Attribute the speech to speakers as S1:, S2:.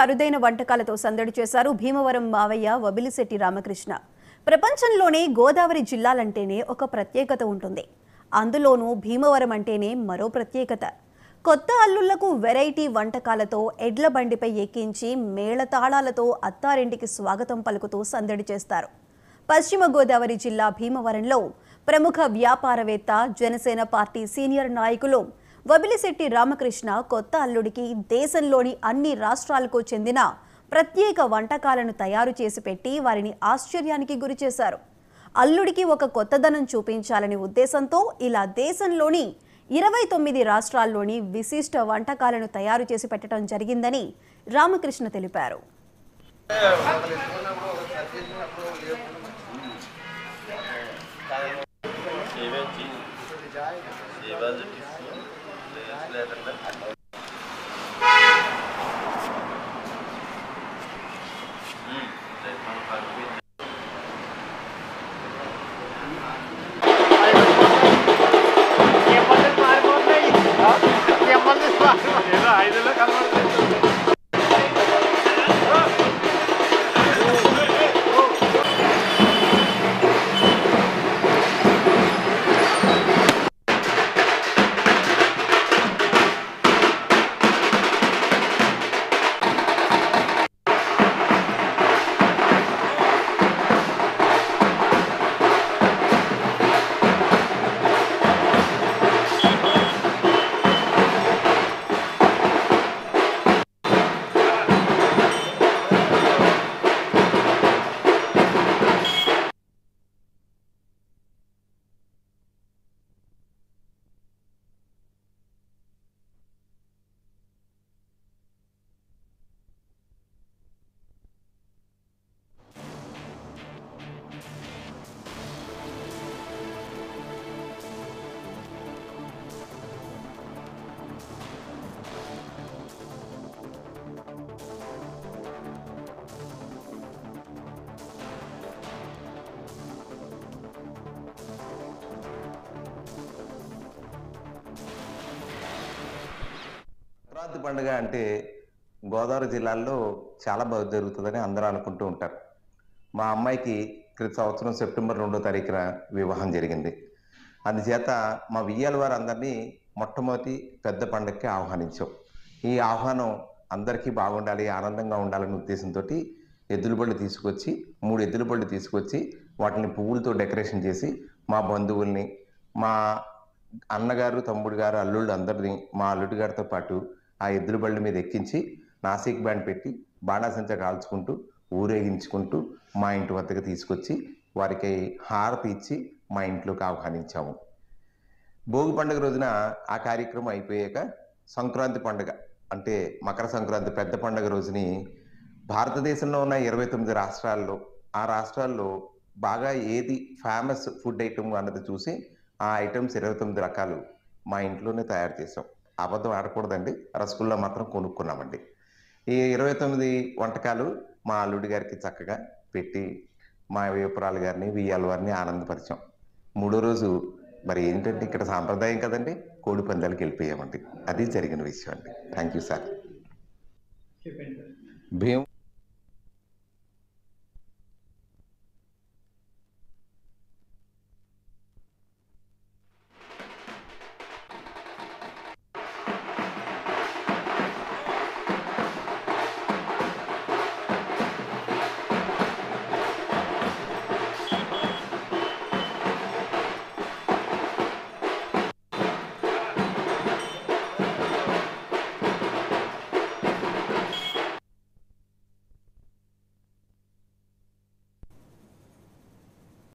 S1: అరుదైన వంటకాలతో సందడి చేశారు భీమవరం మావయ్య వబిలిశెట్టి రామకృష్ణ. ప్రపంచంలోనే గోదావరి జిల్లాలంటేనే ఒక ప్రత్యేకత ఉంటుంది. అందులోనూ భీమవరం అంటేనే మరో ప్రత్యేకత. కొత్త అల్లుళ్లకు వెరైటీ వంటకాలతో ఎడ్ల బండిపై ఎక్కించి మేళతాళాలతో అత్తారింటికి స్వాగతం పలుకుతూ సందడి చేస్తారు. పశ్చిమ గోదావరి జిల్లా భీమవరంలో ప్రముఖ వ్యాపారవేత్త, జనసేన పార్టీ సీనియర్ నాయకులు వబిలిశెట్టి రామకృష్ణ కొత్త అల్లుడికి దేశంలోని అన్ని రాష్ట్రాలకు చెందిన ప్రత్యేక వంటకాలను తయారు చేసి పెట్టి వారిని ఆశ్చర్యానికి గురిచేశారు. అల్లుడికి ఒక కొత్తదనం చూపించాలనే ఉద్దేశంతో ఇలా దేశంలోని 29 రాష్ట్రాల్లోని విశిష్ట వంటకాలను తయారు చేసి పెట్టడం జరిగిందని రామకృష్ణ తెలిపారు.
S2: సంక్రాంతి పండుగ అంటే గోదావరి జిల్లాల్లో చాలా బాగా జరుగుతుందని అందరూ అనుకుంటూ ఉంటారు. మా అమ్మాయికి క్రితం సంవత్సరం సెప్టెంబర్ 2వ తారీఖున వివాహం జరిగింది. అందుచేత మా వియ్యాల వారు అందరినీ మొట్టమొదటి పెద్ద పండుగకి ఆహ్వానించాం. ఈ ఆహ్వానం అందరికీ బాగుండాలి, ఆనందంగా ఉండాలనే ఉద్దేశంతో ఎద్దుల బళ్ళు తీసుకొచ్చి 3 ఎద్దుల బళ్ళు తీసుకొచ్చి వాటిని పువ్వులతో డెకరేషన్ చేసి మా బంధువుల్ని, మా అన్నగారు, తమ్ముడు గారు, అల్లుళ్ళు అందరినీ, మా అల్లుడి గారితో పాటు ఆ ఎద్దుల బళ్ళ మీద ఎక్కించి నాసిక్ బ్యాండ్ పెట్టి బాణాసంచా కాల్చుకుంటూ ఊరేగించుకుంటూ మా ఇంటి వద్దకు తీసుకొచ్చి వారికి హారతి ఇచ్చి మా ఇంట్లోకి ఆహ్వానించాము. భోగి పండుగ రోజున ఆ కార్యక్రమం అయిపోయాక సంక్రాంతి పండుగ అంటే మకర సంక్రాంతి పెద్ద పండుగ రోజుని భారతదేశంలో ఉన్న 29 రాష్ట్రాల్లో ఆ రాష్ట్రాల్లో బాగా ఏది ఫేమస్ ఫుడ్ ఐటమ్ అన్నది చూసి ఆ ఐటమ్స్ 29 రకాలు మా ఇంట్లోనే తయారు చేసాం. అబద్ధం ఆడకూడదండి, రసగుల్లా మాత్రం కొనుక్కున్నామండి. ఈ 29 వంటకాలు మా అల్లుడి గారికి చక్కగా పెట్టి మా వేపురాలు గారిని, వియ్యాల వారిని ఆనందపరిచాం. 3వ రోజు మరి ఏంటంటే ఇక్కడ సాంప్రదాయం కదండి, కోడి పందాలకు వెళ్ళిపోయామండి. అది జరిగిన విషయం అండి. Thank you sir. భీమ్